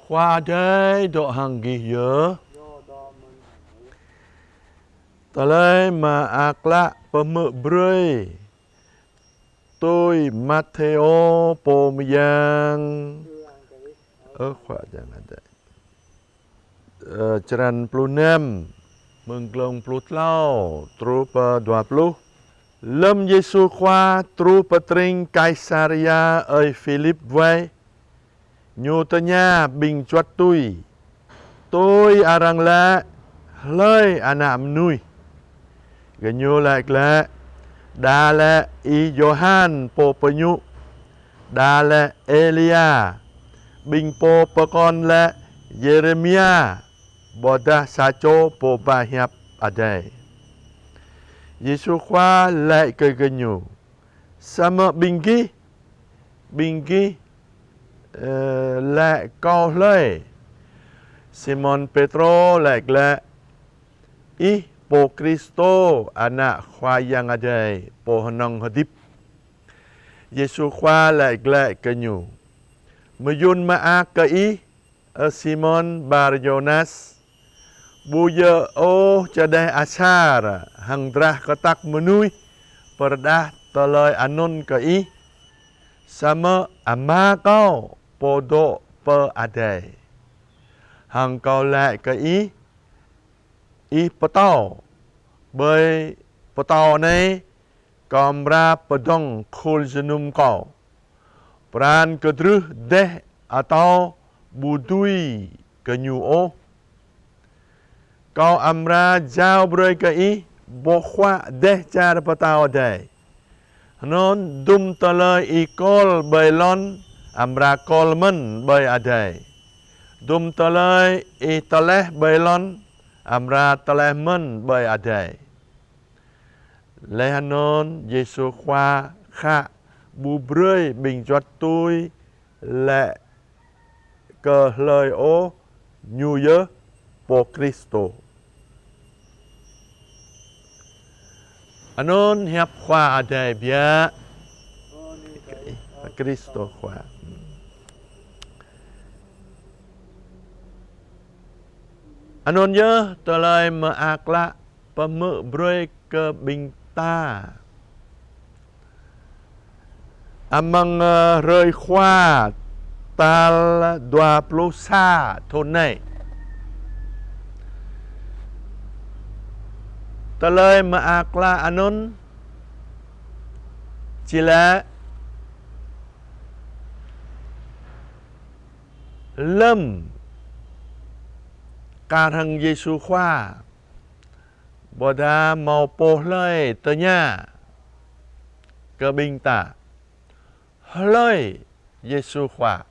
Khoa đây độ hàng ghi nhớ. Ta lấy mà ác lạ bờ mự brơi. Tôi Mateo Pomyang. Khoa jangan ada. Ceran plunem. Menggelong plutlau. Trupa 20. Lâm Giêsu khoa trupa tring Kaisaria ơi Philip vai. Nhu tơ nha bình chuat tui. Tôi arang la lời anam nuôi. Ganyo lại la đa la i Johan po penyu. Đa la Elia. Bình po pekon la Yeremia. Bodah sacho po bahiap adai. Yesus khoa lại ke ganyo. Sama binggi. Binggi lại câu lời. Simon Petro lại là I po Kristo anak khoa yang adai po hanong hadip. Yesus khoa lại là kanyu. Mayun ma ka I Simon Bar Jonas. Buya o cadai asar hang drah katak menui perdah talai anon ka I. Sama ama kau podo per adai. Hằng câu lại cái ý patao bởi patao này cầm ra padong khul jenum kau pran kedruh deh atau budui kenyuo kau amra jauh berai cái bohwa deh cara patao deh non dum talai ikol bailon amra kolmen bay adai. Dum talai I taleh bailon amra taleh men bay adai. Lehanon Yesu khoa kha bu brơi bình chuat tui lệ cơ lời ô nhu yớ po Kristo. Anon hiap khoa adai bia Kristo khoa. Anon nhớ tờ lời mà ác lạ và mỡ brơi cơ bình ta. Amang rơi khoa tal 20 thôn này. Tờ lời mà ác lạ anon chỉ là lâm Karang Yesu khoa boda mau po lời tơ nha cơ bình ta lời Yesu khoa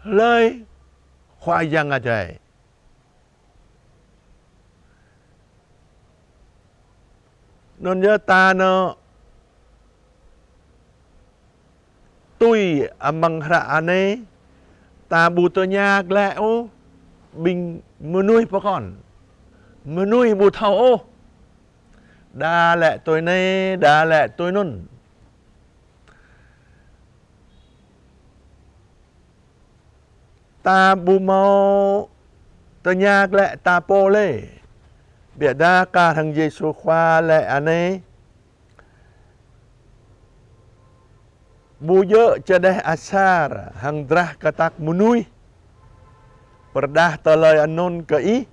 lời khoa yang adai non nhớ ta nó tui amang hra ane ta butuhnya gleo bing menui pokon menui butau đa lệ tôi này đa lệ tôi nun ta bu mau tanya lệ ta po le bia đa ca thằng Giêsu khoa lệ ane buyo cadeh asar hang drah katak munui perdah talai anon ke I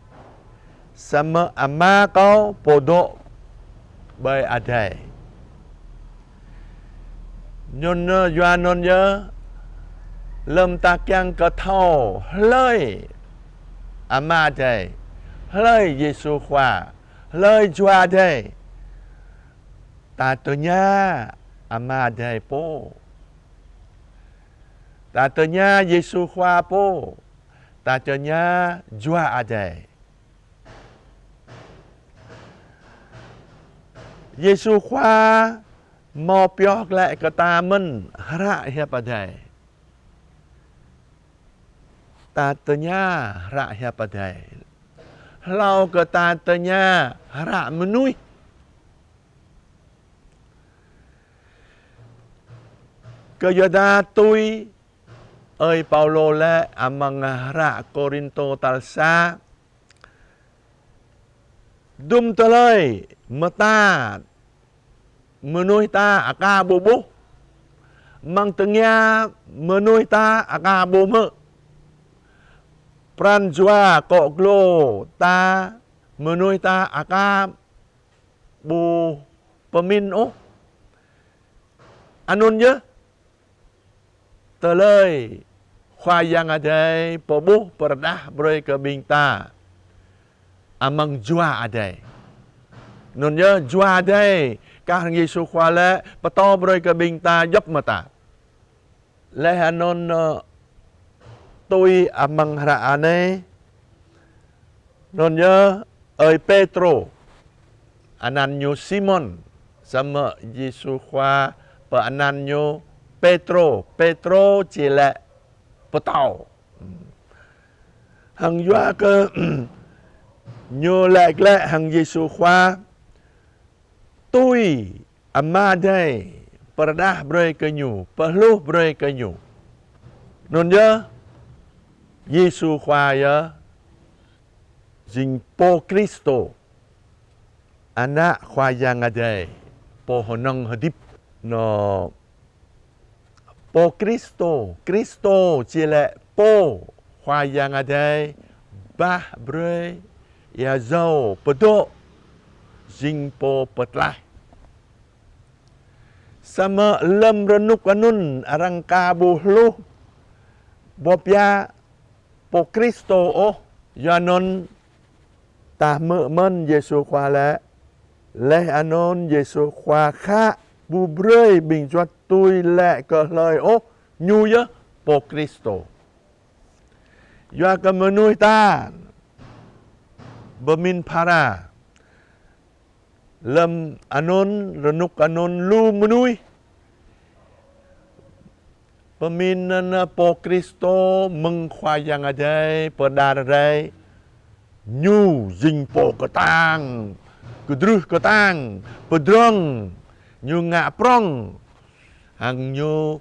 sama ama kau podo bay adai nyon yuanon ya lâm tak yang ke thau lời ama adai lời Yesu khoa lời chua adai ta tonya ama adai po. Tatanya Yesu khoa po. Tatanya jua adai. Yesu khoa mau piok lại ke ta men hra hiap adai. Tatanya hra hiap adai. Lau ke tatanya hra menui. Ke yada tui ơi Paulo le amang ra Corinto talsa dum talay mata menuhi ta aka bobo mang tengya menuhi ta aka bomo pran jua koklo ta menuhi ta aka bu pemin oh anun je terlei khoa yang adai pobuh perdah broi ke binta amang jua adai nun je jua adai kah Yesu khoa le pato broi ke binta yop mata le hanon tôi amang hra ane nun je ơi Petro ananyo Simon sama Yesu khoa pa ananyo Petro chỉ là tàu hằng doa cơ nhô lại lệ hằng Giêsu khoa tôi ama đây perdah bray kenyu perlu bray kenyu non ya Giêsu khoa ya jing po Kristo anak khoa yang ada po honong hadip no po Kristo chỉ là po khoa yang ada bah bre ya zau pedo jing po petlai sama lem renuk anun arang kabuhlu bopya po Kristo oh yanon ta mơ men Giêsu khoa lẽ anon Giêsu khoa kha bu bre bình cho tôi lẹ cờ lời ô nhu nhớ po Kristo doa ke menui ta bermin para lem anon renuk anon lu menui peminan po Kristo mengkhwayang adai pedarai nyu jing po ketang kedruh ketang pedrong nyu ngak prong hang nyu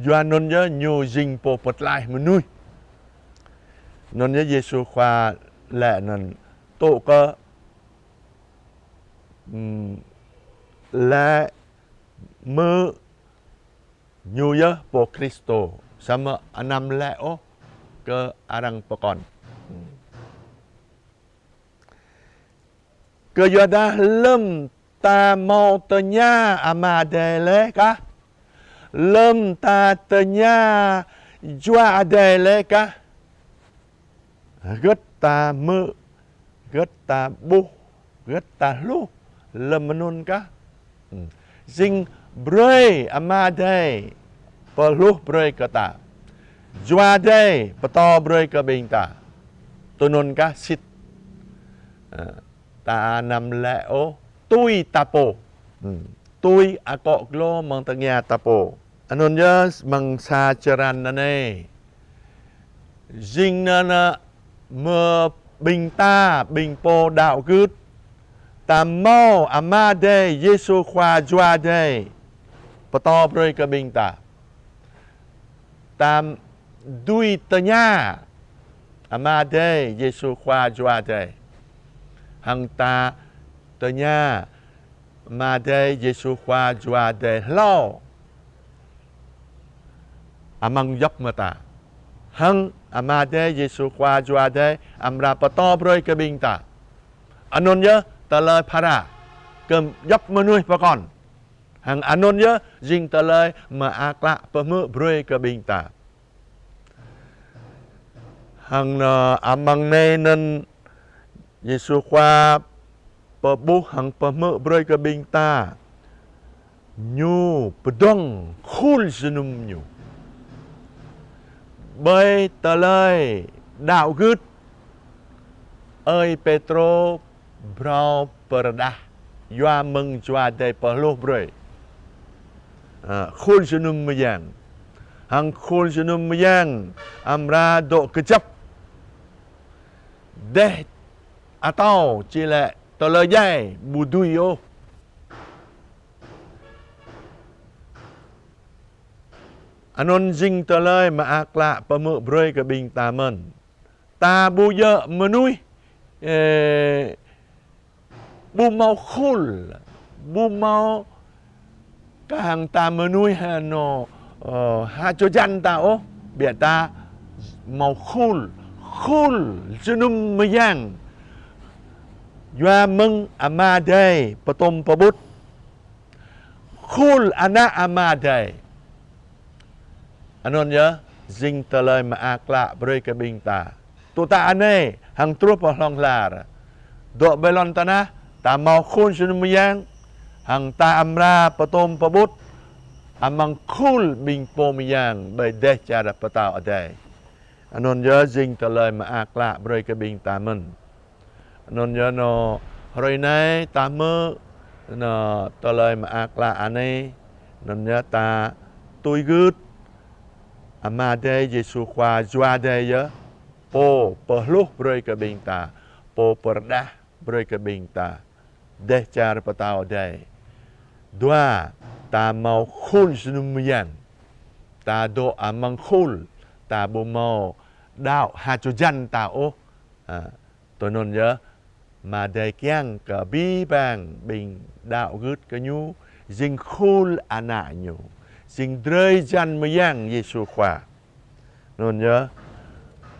doan non nhớ nhu jing po petlai menui non nhớ Giêsu khoa lẹ non tổ cơ lẹ mơ nhu nhớ po Kristo sama anam lẹ o ke arang pekon ke yoda lem ta mau tanya amadele ka lem ta tanya jua adele ka gất ta mơ gất ta bu gất ta lu lem menun ka jing brei amade perlu brei kata jua de peto brei ke binta tunun ka sit ta nam leo tui tapo tui akok lo mang tengya tapo anon ya mangsa ceran nane jing nana mơ bình ta bình po đạo gứt ta mau amade Giêsu khoa jua de peto brei ke binta tam dui tanya amade Giêsu khoa jua de hang ta tanya amade Giêsu khoa jua de lo amang yop mata hang amade Giêsu khoa jua de amra pato broi ke binta anon ya talai para kem yop menui pakon hang anon ya jing talai ma akla pemu broi ke binta hang amang ne nen Giêsu khoa pebu hang pemu broi ke binta nyu pedong khul senum nyu bơi tờ lời đạo gứt ơi Petro brau perdah doa mừng doa de perlu broi khul senum meyang hang khul senum meyang amra do kecap deh atau chỉ là tờ lời dây bù đuôi ô Anon jing talai ma akla pamu broi ke bing tamen. Ta bu ye menui bu mau khul bu mau kahang ta menui hano ha cho jan ta o bia ta mau khul junum mayang Yua meng amadai patom pabut khul anak amadai anon ya jing talai ma akla broi ke bing ta tu ta ane hang tru pa long lar do belon tanah ta mau khul junum mayang hang ta amra patom pabut amang khul bing pom yang bai deh cara patau adai anon ya jing talai ma akla broi ke bing ta men non ya no rồi nay ta mơ no talai ma akla ane non ya ta tôi gút amade Yesu kwa jua de ya po perlu broi ke bing ta po perdah broi ke bing ta deh cara patau adai dua ta mau khul sunumyan ta do amang khul ta bo mau đạo ha cho jan ta o tôi non ya mà đề kiang cả bi bang bình đạo gứt cái nhu dinh khul ana nhu dinh rơi jan mà yang Yesu khoa non nhớ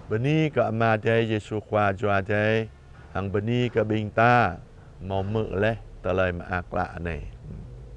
beni cả mà đề Yesu khoa cho đề hàng beni cả bình ta mau mự lẽ ta lời mà ác lạ này